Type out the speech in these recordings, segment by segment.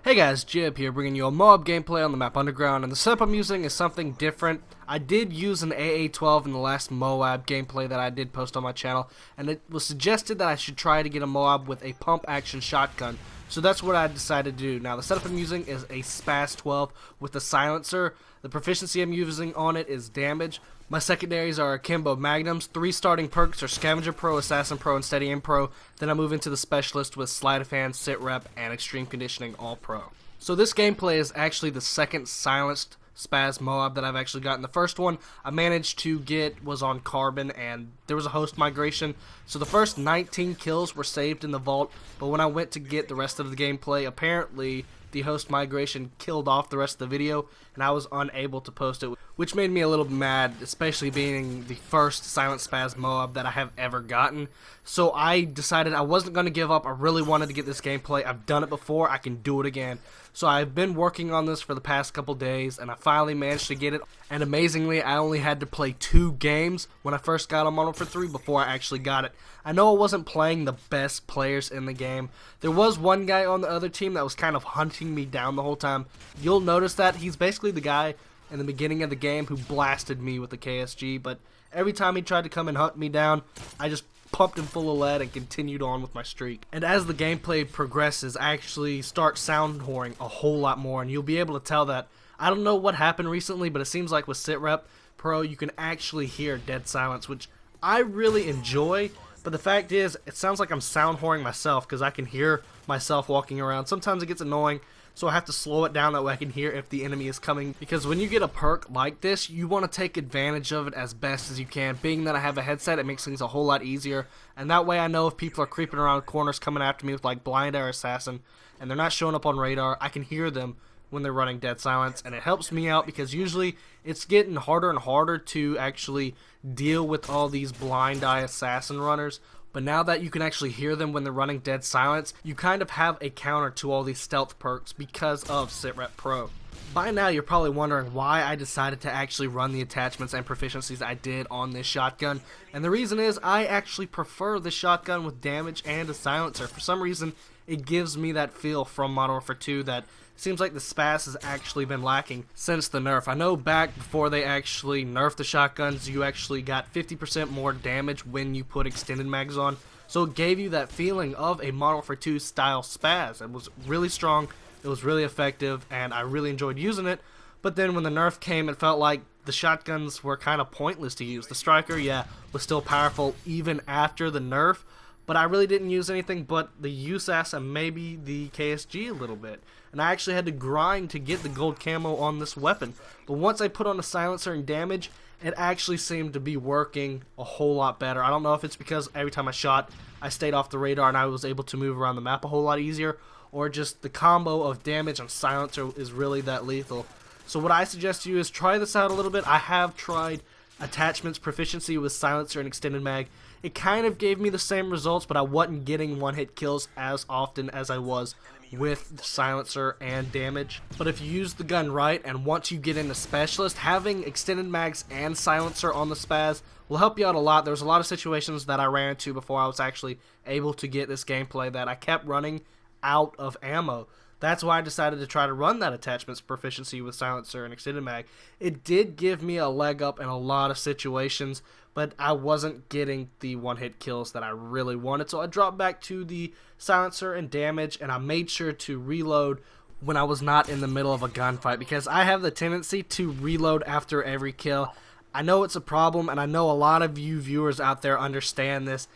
Hey guys, JHub here, bringing you a MOAB gameplay on the map Underground, and the setup I'm using is something different. I did use an AA-12 in the last MOAB gameplay that I did post on my channel, and it was suggested that I should try to get a MOAB with a pump action shotgun. So that's what I decided to do. Now the setup I'm using is a SPAS-12 with a silencer. The proficiency I'm using on it is damage. My secondaries are Akimbo Magnums. 3 starting perks are Scavenger Pro, Assassin Pro, and Steady Aim Pro. Then I move into the Specialist with Sleight of Hand, Sit Rep, and Extreme Conditioning All Pro. So this gameplay is actually the second silenced SPAS MOAB that I've actually gotten. The first one I managed to get was on Carbon, and there was a host migration. So the first 19 kills were saved in the vault, but when I went to get the rest of the gameplay, apparently the host migration killed off the rest of the video, and I was unable to post it, which made me a little mad, especially being the first silent SPAS MOAB that I have ever gotten. So I decided I wasn't going to give up. I really wanted to get this gameplay. I've done it before. I can do it again. So I've been working on this for the past couple days, and I finally managed to get it. And amazingly, I only had to play 2 games when I first got on Modern Warfare 3 before I actually got it. I know I wasn't playing the best players in the game. There was one guy on the other team that was kind of hunting me down the whole time. You'll notice that he's basically the guy in the beginning of the game who blasted me with the KSG, but every time he tried to come and hunt me down, I just pumped him full of lead and continued on with my streak. And as the gameplay progresses, I actually start sound whoring a whole lot more, and you'll be able to tell that. I don't know what happened recently, but it seems like with Sit Rep Pro you can actually hear dead silence, which I really enjoy. But the fact is, it sounds like I'm sound whoring myself because I can hear myself walking around. Sometimes it gets annoying, so I have to slow it down that way I can hear if the enemy is coming. Because when you get a perk like this, you want to take advantage of it as best as you can. Being that I have a headset, it makes things a whole lot easier. And that way I know if people are creeping around corners coming after me with like Blind or Assassin, and they're not showing up on radar, I can hear them when they're running dead silence. And it helps me out because usually it's getting harder and harder to actually deal with all these blind eye assassin runners. But now that you can actually hear them when they're running dead silence, you kind of have a counter to all these stealth perks because of Sit Rep Pro. By now you're probably wondering why I decided to actually run the attachments and proficiencies I did on this shotgun, and the reason is I actually prefer the shotgun with damage and a silencer. For some reason it gives me that feel from Modern Warfare 2 that seems like the SPAS has actually been lacking since the nerf. I know back before they actually nerfed the shotguns, you actually got 50% more damage when you put extended mags on. So it gave you that feeling of a Modern Warfare 2 style SPAS. It was really strong, it was really effective, and I really enjoyed using it. But then when the nerf came, it felt like the shotguns were kind of pointless to use. The Striker, yeah, was still powerful even after the nerf, but I really didn't use anything but the USAS and maybe the KSG a little bit. And I actually had to grind to get the gold camo on this weapon. But once I put on the silencer and damage, it actually seemed to be working a whole lot better. I don't know if it's because every time I shot, I stayed off the radar and I was able to move around the map a whole lot easier, or just the combo of damage and silencer is really that lethal. So what I suggest to you is try this out a little bit. I have tried attachments proficiency with silencer and extended mag. It kind of gave me the same results, but I wasn't getting one-hit kills as often as I was with the silencer and damage. But if you use the gun right, and once you get into Specialist, having extended mags and silencer on the SPAS will help you out a lot. There's a lot of situations that I ran into before I was actually able to get this gameplay that I kept running out of ammo. That's why I decided to try to run that attachments proficiency with silencer and extended mag. It did give me a leg up in a lot of situations, but I wasn't getting the one-hit kills that I really wanted. So I dropped back to the silencer and damage, and I made sure to reload when I was not in the middle of a gunfight, because I have the tendency to reload after every kill. I know it's a problem, and I know a lot of you viewers out there understand this.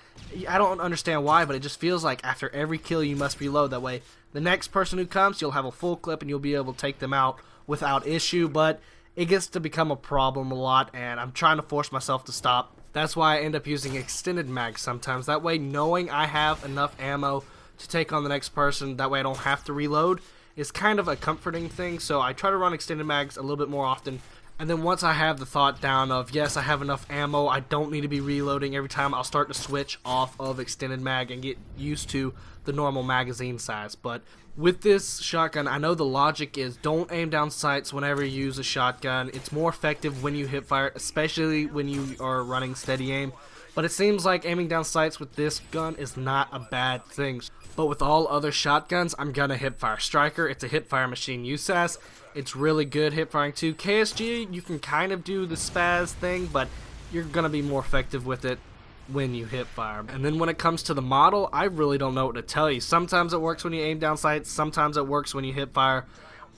I don't understand why, but it just feels like after every kill you must reload. That way the next person who comes, you'll have a full clip and you'll be able to take them out without issue. But it gets to become a problem a lot, and I'm trying to force myself to stop. That's why I end up using extended mags sometimes. That way, knowing I have enough ammo to take on the next person, that way I don't have to reload, is kind of a comforting thing. So I try to run extended mags a little bit more often. And then once I have the thought down of, yes, I have enough ammo, I don't need to be reloading every time, I'll start to switch off of extended mag and get used to the normal magazine size. But with this shotgun, I know the logic is don't aim down sights whenever you use a shotgun. It's more effective when you hip fire, especially when you are running steady aim. but it seems like aiming down sights with this gun is not a bad thing. But with all other shotguns, I'm gonna hipfire. Striker, it's a hipfire machine. USAS, it's really good hipfiring too. KSG, you can kind of do the spaz thing, but you're gonna be more effective with it when you hipfire. And then when it comes to the model, I really don't know what to tell you. Sometimes it works when you aim down sights, sometimes it works when you hipfire.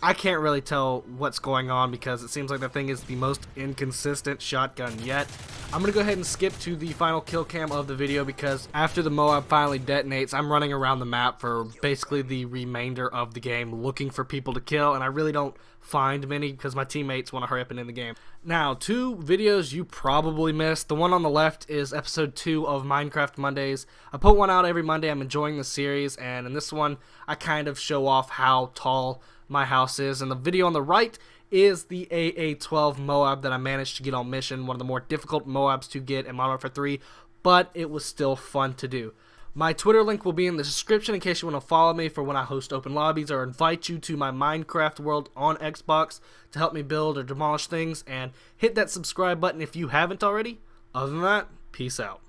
I can't really tell what's going on because it seems like the thing is the most inconsistent shotgun yet. I'm going to go ahead and skip to the final kill cam of the video because after the MOAB finally detonates, I'm running around the map for basically the remainder of the game looking for people to kill, and I really don't find many because my teammates want to hurry up and end the game. Now, 2 videos you probably missed. The one on the left is episode 2 of Minecraft Mondays. I put one out every Monday. I'm enjoying the series, and in this one, I kind of show off how tall my house is. And the video on the right is the AA-12 MOAB that I managed to get on mission, one of the more difficult MOABs to get in Modern Warfare 3, but it was still fun to do. My Twitter link will be in the description in case you want to follow me for when I host open lobbies or invite you to my Minecraft world on Xbox to help me build or demolish things, and hit that subscribe button if you haven't already. Other than that, peace out.